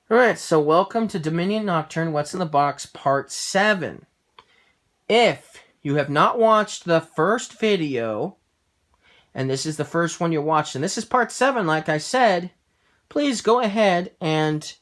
Alright, so welcome to Dominion Nocturne What's in the Box Part 7. If you have not watched the first video, and this is the first one you watched, and this is Part 7 like I said, please go ahead and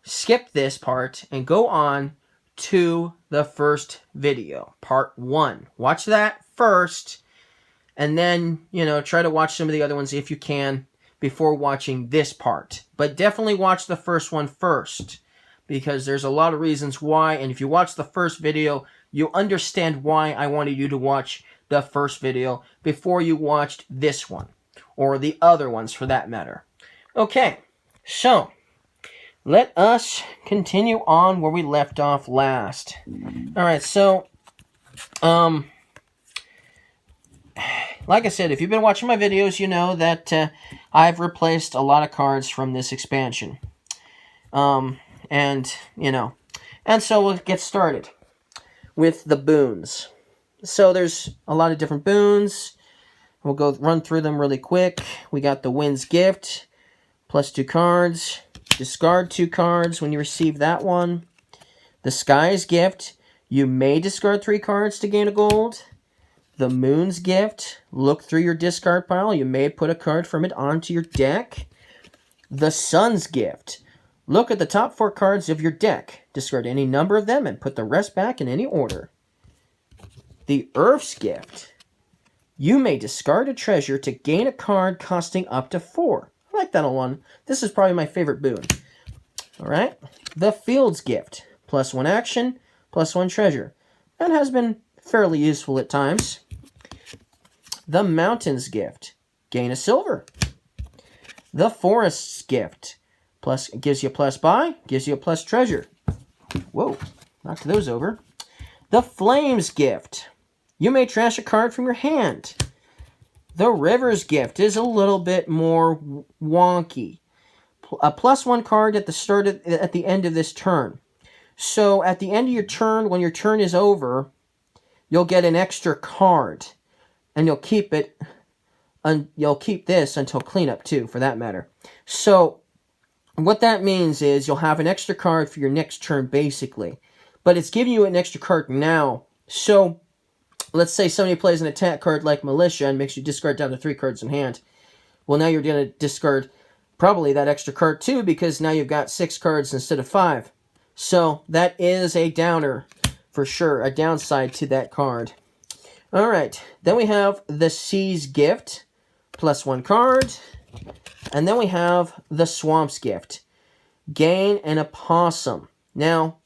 skip this part and go on to the first video, Part 1. Watch that first, and then, try to watch some of the other ones if you can before watching this part. But definitely watch the first one first, because there's a lot of reasons why, and if you watch the first video, you'll understand why I wanted you to watch the first video before you watched this one, or the other ones for that matter. Okay, so let us continue on where we left off last. Alright, so, like I said, if you've been watching my videos, you know that I've replaced a lot of cards from this expansion. And so we'll get started with the Boons. So there's a lot of different Boons. We'll go run through them really quick. We got the Wind's Gift, plus 2 cards. Discard 2 cards when you receive that one. The Sky's Gift, you may discard 3 cards to gain a gold. The Moon's Gift, look through your discard pile. You may put a card from it onto your deck. The Sun's Gift, look at the top 4 cards of your deck. Discard any number of them and put the rest back in any order. The Earth's Gift, you may discard a treasure to gain a card costing up to 4. I like that one. This is probably my favorite boon. Alright. The Field's Gift, plus 1 action, plus 1 treasure. That has been fairly useful at times. The Mountain's Gift, gain a silver. The Forest's Gift, gives you a plus buy, gives you a plus treasure. Whoa, knocked those over. The Flame's Gift, you may trash a card from your hand. The River's Gift is a little bit more wonky. A plus 1 card at the end of this turn. So at the end of your turn, when your turn is over, you'll get an extra card, and you'll keep it, and you'll keep this until cleanup too, for that matter. So what that means is you'll have an extra card for your next turn, basically, but it's giving you an extra card now. So let's say somebody plays an attack card like Militia and makes you discard down to 3 cards in hand. Well, now you're going to discard probably that extra card too, because now you've got 6 cards instead of 5. So that is a downer. For sure, a downside to that card. Alright, then we have the Sea's Gift, plus 1 card. And then we have the Swamp's Gift, gain an opossum. Now,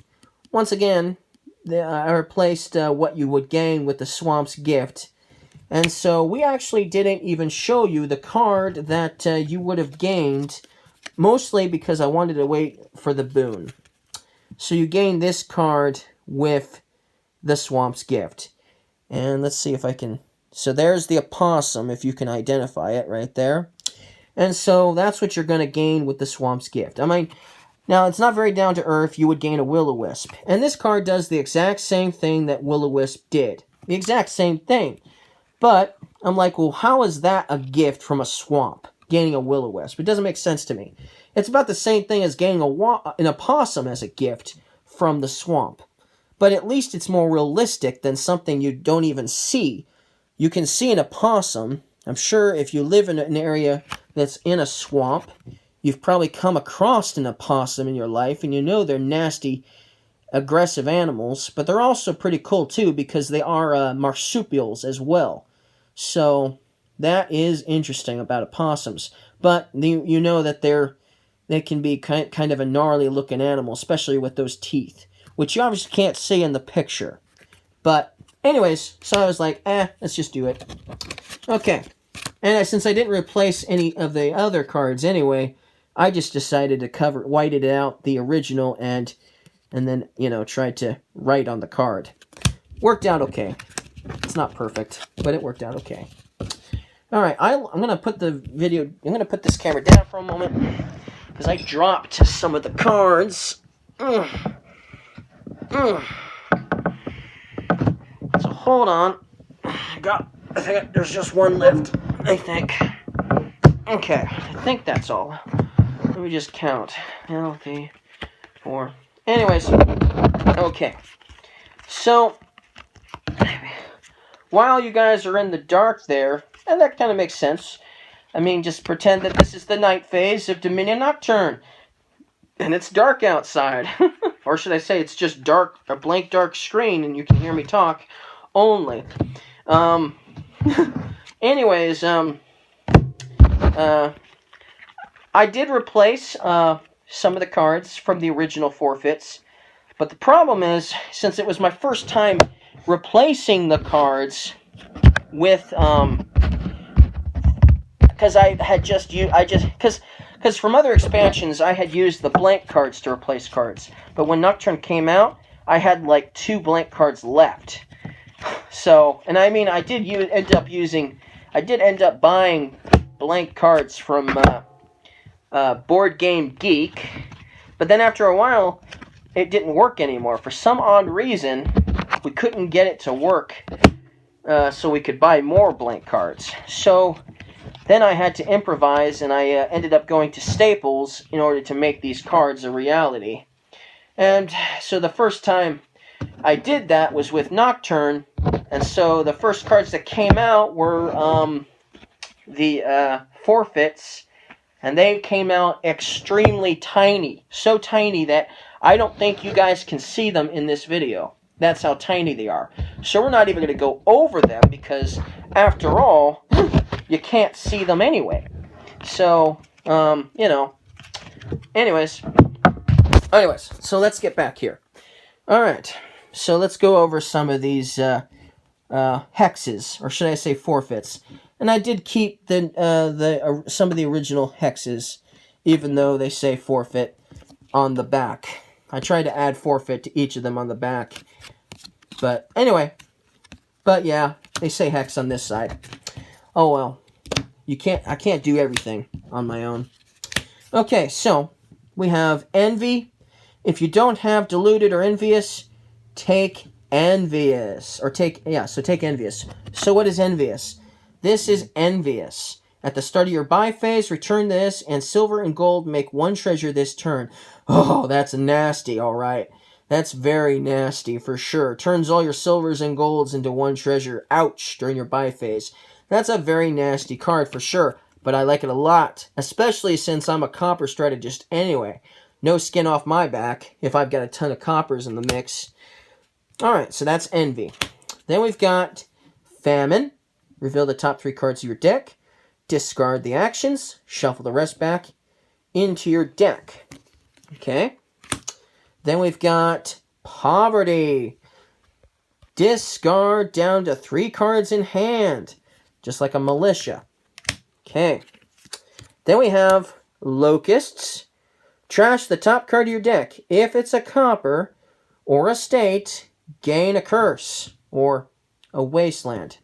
once again, I replaced what you would gain with the Swamp's Gift. And so we actually didn't even show you the card that you would have gained, mostly because I wanted to wait for the boon. So you gain this card with the Swamp's Gift. And let's see if I can... So there's the opossum, if you can identify it right there. And so that's what you're going to gain with the Swamp's Gift. I mean, now it's not very down to earth. You would gain a Will-O-Wisp. And this card does the exact same thing that Will-O-Wisp did. The exact same thing. But I'm like, well, how is that a gift from a swamp, gaining a Will-O-Wisp? It doesn't make sense to me. It's about the same thing as gaining an opossum as a gift from the swamp. But at least it's more realistic than something you don't even see. You can see an opossum. I'm sure if you live in an area that's in a swamp, you've probably come across an opossum in your life, and you know they're nasty, aggressive animals, but they're also pretty cool too, because they are marsupials as well. So that is interesting about opossums. But you know that they can be kind of a gnarly looking animal, especially with those teeth, which you obviously can't see in the picture. But anyways, so I was like, let's just do it. Okay. And since I didn't replace any of the other cards anyway, I just decided to white it out, the original, and then, tried to write on the card. Worked out okay. It's not perfect, but it worked out okay. Alright, I'm going to put this camera down for a moment, because I dropped some of the cards. So hold on. I think there's just one left, I think. Okay, I think that's all. Let me just count. LV 4. Anyways, okay. So, while you guys are in the dark there, and that kind of makes sense. I mean, just pretend that this is the night phase of Dominion Nocturne. And it's dark outside. Or should I say it's just dark, a blank dark screen, and you can hear me talk only. Anyways, I did replace some of the cards from the original forfeits. But the problem is, since it was my first time replacing the cards with, because I had just used, because from other expansions, I had used the blank cards to replace cards. But when Nocturne came out, I had like 2 blank cards left. So, and I mean, I did end up buying blank cards from Board Game Geek. But then after a while, it didn't work anymore. For some odd reason, we couldn't get it to work so we could buy more blank cards. So then I had to improvise, and I ended up going to Staples in order to make these cards a reality. And so the first time I did that was with Nocturne, and so the first cards that came out were the forfeits, and they came out extremely tiny. So tiny that I don't think you guys can see them in this video. That's how tiny they are. So we're not even going to go over them because, after all, you can't see them anyway. So, you know. Anyways, so let's get back here. Alright, so let's go over some of these hexes, or should I say forfeits. And I did keep some of the original hexes, even though they say forfeit on the back. I tried to add forfeit to each of them on the back. But anyway, but yeah, they say hex on this side. Oh well, I can't do everything on my own. Okay, so we have envy. If you don't have deluded or envious, take envious. Take envious. So what is envious? This is envious. At the start of your buy phase, return this, and silver and gold make 1 treasure this turn. Oh, that's nasty, alright. That's very nasty, for sure. Turns all your silvers and golds into 1 treasure. Ouch, during your buy phase. That's a very nasty card, for sure. But I like it a lot, especially since I'm a copper strategist anyway. No skin off my back if I've got a ton of coppers in the mix. Alright, so that's envy. Then we've got famine. Reveal the top 3 cards of your deck. Discard the actions. Shuffle the rest back into your deck. Okay. Then we've got poverty. Discard down to 3 cards in hand. Just like a militia. Okay. Then we have locusts. Trash the top card of your deck. If it's a copper or a state, gain a curse or a wasteland.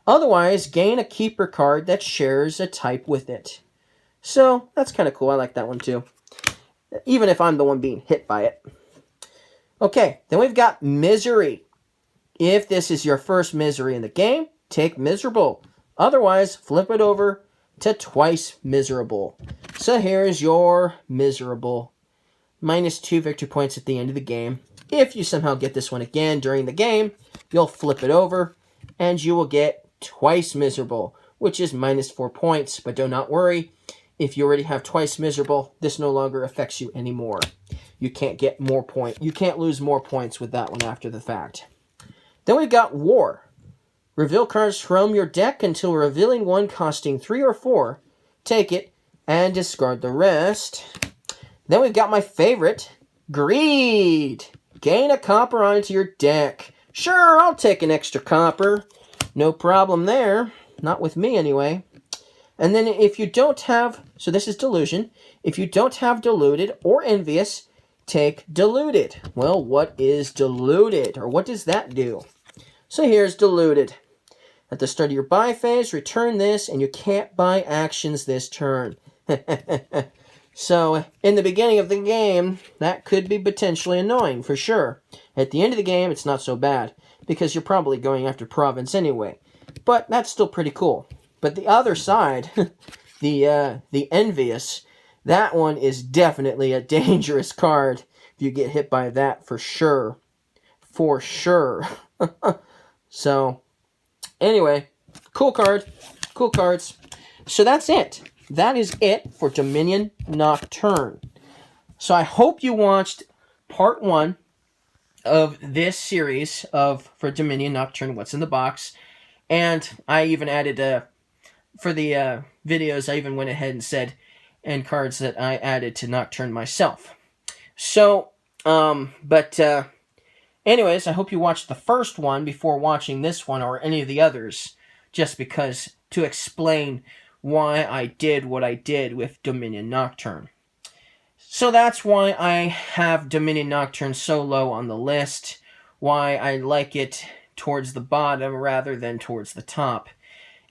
Otherwise, gain a keeper card that shares a type with it. So, that's kind of cool. I like that one too. Even if I'm the one being hit by it. Okay, then we've got misery. If this is your first misery in the game, take miserable. Otherwise, flip it over to twice miserable. So here's your miserable. -2 victory points at the end of the game. If you somehow get this one again during the game, you'll flip it over, and you will get twice miserable, which is -4 points. But do not worry, if you already have twice miserable, this no longer affects you anymore. You can't get more points. You can't lose more points with that one after the fact. Then we've got war. Reveal cards from your deck until revealing one costing 3 or 4. Take it and discard the rest. Then we've got my favorite, greed. Gain a copper onto your deck. Sure, I'll take an extra copper. No problem there. Not with me, anyway. And then if you don't have... So this is delusion. If you don't have deluded or envious, take deluded. Well, what is deluded? Or what does that do? So here's deluded. At the start of your buy phase, return this, and you can't buy actions this turn. So, in the beginning of the game, that could be potentially annoying, for sure. At the end of the game, it's not so bad, because you're probably going after province anyway. But that's still pretty cool. But the other side, the envious, That one is definitely a dangerous card if you get hit by that, for sure. For sure. So, anyway, cool card. Cool cards. So that's it. That is it for Dominion Nocturne. So I hope you watched part 1 of this series for Dominion Nocturne, What's in the Box. And I even added, for the videos, I even went ahead and said, and cards that I added to Nocturne myself. So, anyways, I hope you watched the first one before watching this one or any of the others, just because, to explain why I did what I did with Dominion Nocturne. So that's why I have Dominion Nocturne so low on the list, why I like it towards the bottom rather than towards the top.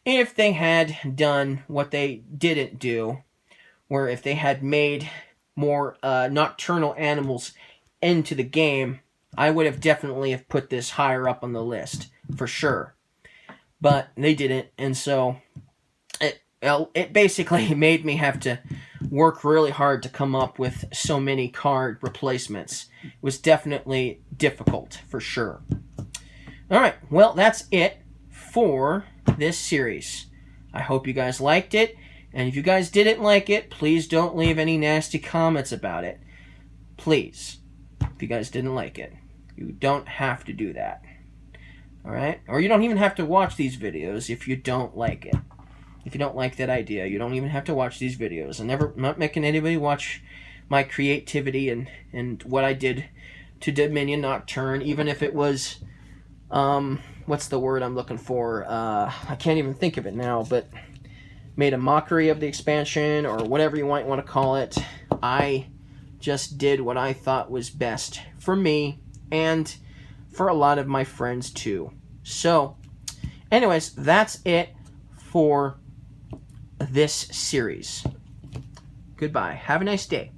If they had done what they didn't do, where if they had made more nocturnal animals into the game, I would have definitely have put this higher up on the list, for sure. But they didn't, and so it basically made me have to work really hard to come up with so many card replacements. It was definitely difficult, for sure. Alright, well, that's it for this series. I hope you guys liked it, and if you guys didn't like it, please don't leave any nasty comments about it. Please. If you guys didn't like it. You don't have to do that. Alright? Or you don't even have to watch these videos if you don't like it. If you don't like that idea, you don't even have to watch these videos. I'm not making anybody watch my creativity and what I did to Dominion Nocturne, even if it was, what's the word I'm looking for? I can't even think of it now, but made a mockery of the expansion, or whatever you might want to call it. I just did what I thought was best for me, and for a lot of my friends too. So, anyways, that's it for this series. Goodbye. Have a nice day.